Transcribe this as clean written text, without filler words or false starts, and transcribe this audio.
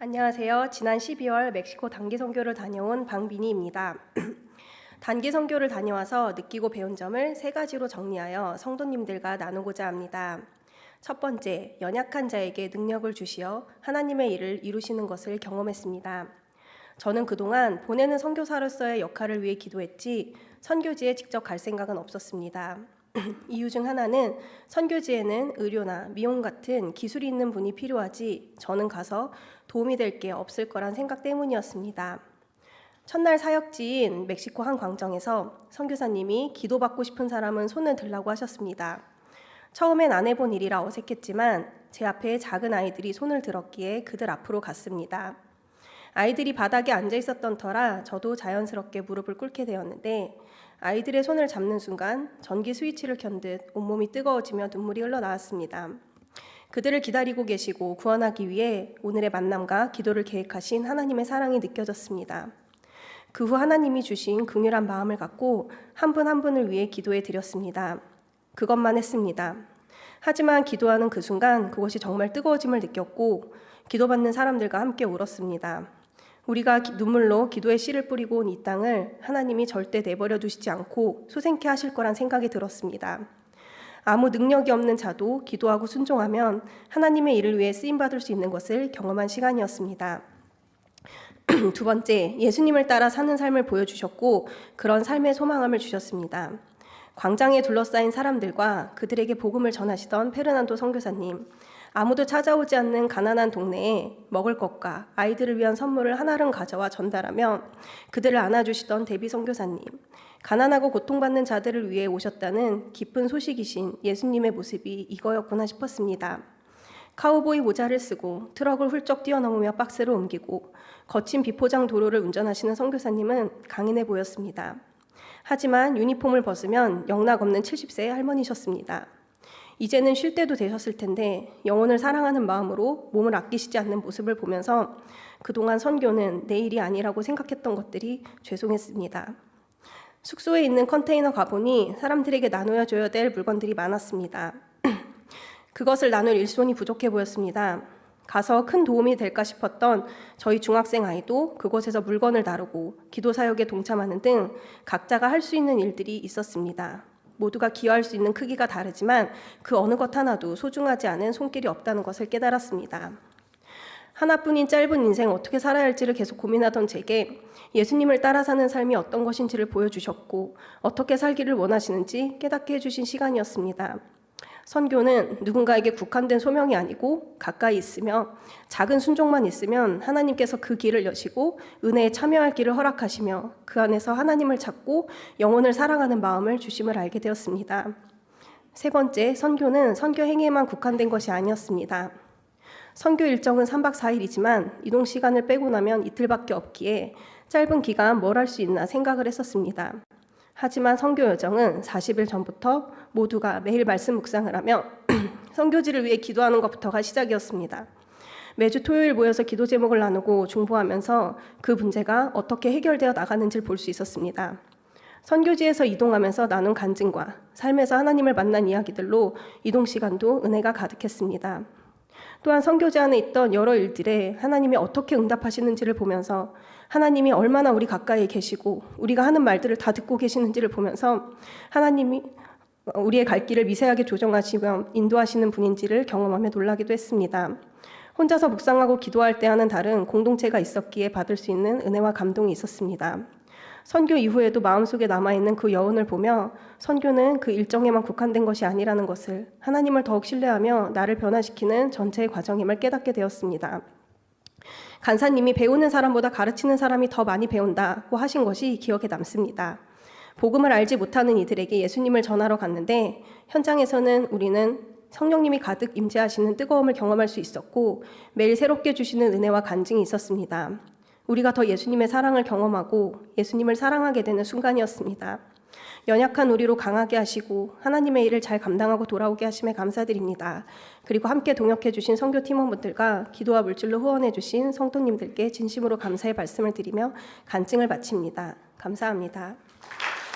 안녕하세요. 지난 12월 멕시코 단기 선교를 다녀온 방빈희입니다. 단기 선교를 다녀와서 느끼고 배운 점을 3가지로 정리하여 성도님들과 나누고자 합니다. 첫 번째, 연약한 자에게 능력을 주시어 하나님의 일을 이루시는 것을 경험했습니다. 저는 그동안 보내는 선교사로서의 역할을 위해 기도했지 선교지에 직접 갈 생각은 없었습니다. 이유 중 하나는 선교지에는 의료나 미용 같은 기술이 있는 분이 필요하지 저는 가서 도움이 될 게 없을 거란 생각 때문이었습니다. 첫날 사역지인 멕시코 한 광장에서 선교사님이 기도받고 싶은 사람은 손을 들라고 하셨습니다. 처음엔 안 해본 일이라 어색했지만 제 앞에 작은 아이들이 손을 들었기에 그들 앞으로 갔습니다. 아이들이 바닥에 앉아 있었던 터라 저도 자연스럽게 무릎을 꿇게 되었는데 아이들의 손을 잡는 순간 전기 스위치를 켠 듯 온몸이 뜨거워지며 눈물이 흘러나왔습니다. 그들을 기다리고 계시고 구원하기 위해 오늘의 만남과 기도를 계획하신 하나님의 사랑이 느껴졌습니다. 그 후 하나님이 주신 긍휼한 마음을 갖고 한 분 한 분을 위해 기도해 드렸습니다. 그것만 했습니다. 하지만 기도하는 그 순간 그것이 정말 뜨거워짐을 느꼈고 기도받는 사람들과 함께 울었습니다. 우리가 눈물로 기도의 씨를 뿌리고 온 이 땅을 하나님이 절대 내버려 두시지 않고 소생케 하실 거란 생각이 들었습니다. 아무 능력이 없는 자도 기도하고 순종하면 하나님의 일을 위해 쓰임받을 수 있는 것을 경험한 시간이었습니다. 두 번째, 예수님을 따라 사는 삶을 보여주셨고 그런 삶의 소망함을 주셨습니다. 광장에 둘러싸인 사람들과 그들에게 복음을 전하시던 페르난도 선교사님, 아무도 찾아오지 않는 가난한 동네에 먹을 것과 아이들을 위한 선물을 한아름 가져와 전달하며 그들을 안아주시던 데비 선교사님, 가난하고 고통받는 자들을 위해 오셨다는 기쁜 소식이신 예수님의 모습이 이거였구나 싶었습니다. 카우보이 모자를 쓰고 트럭을 훌쩍 뛰어넘으며 박스를 옮기고 거친 비포장 도로를 운전하시는 선교사님은 강인해 보였습니다. 하지만 유니폼을 벗으면 영락 없는 70세의 할머니셨습니다. 이제는 쉴 때도 되셨을 텐데 영혼을 사랑하는 마음으로 몸을 아끼시지 않는 모습을 보면서 그동안 선교는 내 일이 아니라고 생각했던 것들이 죄송했습니다. 숙소에 있는 컨테이너 가보니 사람들에게 나눠줘야 될 물건들이 많았습니다. 그것을 나눌 일손이 부족해 보였습니다. 가서 큰 도움이 될까 싶었던 저희 중학생 아이도 그곳에서 물건을 다루고 기도 사역에 동참하는 등 각자가 할 수 있는 일들이 있었습니다. 모두가 기여할 수 있는 크기가 다르지만 그 어느 것 하나도 소중하지 않은 손길이 없다는 것을 깨달았습니다. 하나뿐인 짧은 인생 어떻게 살아야 할지를 계속 고민하던 제게 예수님을 따라 사는 삶이 어떤 것인지를 보여주셨고 어떻게 살기를 원하시는지 깨닫게 해주신 시간이었습니다. 선교는 누군가에게 국한된 소명이 아니고 가까이 있으며 작은 순종만 있으면 하나님께서 그 길을 여시고 은혜에 참여할 길을 허락하시며 그 안에서 하나님을 찾고 영혼을 사랑하는 마음을 주심을 알게 되었습니다. 세 번째, 선교는 선교 행위에만 국한된 것이 아니었습니다. 선교 일정은 3박 4일이지만 이동 시간을 빼고 나면 이틀밖에 없기에 짧은 기간 뭘 할 수 있나 생각을 했었습니다. 하지만 선교 여정은 40일 전부터 모두가 매일 말씀 묵상을 하며 선교지를 위해 기도하는 것부터가 시작이었습니다. 매주 토요일 모여서 기도 제목을 나누고 중보하면서 그 문제가 어떻게 해결되어 나가는지를 볼 수 있었습니다. 선교지에서 이동하면서 나눈 간증과 삶에서 하나님을 만난 이야기들로 이동 시간도 은혜가 가득했습니다. 또한 선교지 안에 있던 여러 일들에 하나님이 어떻게 응답하시는지를 보면서 하나님이 얼마나 우리 가까이에 계시고 우리가 하는 말들을 다 듣고 계시는지를 보면서 하나님이 우리의 갈 길을 미세하게 조정하시며 인도하시는 분인지를 경험하며 놀라기도 했습니다. 혼자서 묵상하고 기도할 때 하는 다른 공동체가 있었기에 받을 수 있는 은혜와 감동이 있었습니다. 선교 이후에도 마음속에 남아있는 그 여운을 보며 선교는 그 일정에만 국한된 것이 아니라는 것을 하나님을 더욱 신뢰하며 나를 변화시키는 전체의 과정임을 깨닫게 되었습니다. 간사님이 배우는 사람보다 가르치는 사람이 더 많이 배운다고 하신 것이 기억에 남습니다. 복음을 알지 못하는 이들에게 예수님을 전하러 갔는데 현장에서는 우리는 성령님이 가득 임재하시는 뜨거움을 경험할 수 있었고 매일 새롭게 주시는 은혜와 간증이 있었습니다. 우리가 더 예수님의 사랑을 경험하고 예수님을 사랑하게 되는 순간이었습니다. 연약한 우리로 강하게 하시고 하나님의 일을 잘 감당하고 돌아오게 하심에 감사드립니다. 그리고 함께 동역해 주신 선교 팀원분들과 기도와 물질로 후원해 주신 성도님들께 진심으로 감사의 말씀을 드리며 간증을 마칩니다. 감사합니다.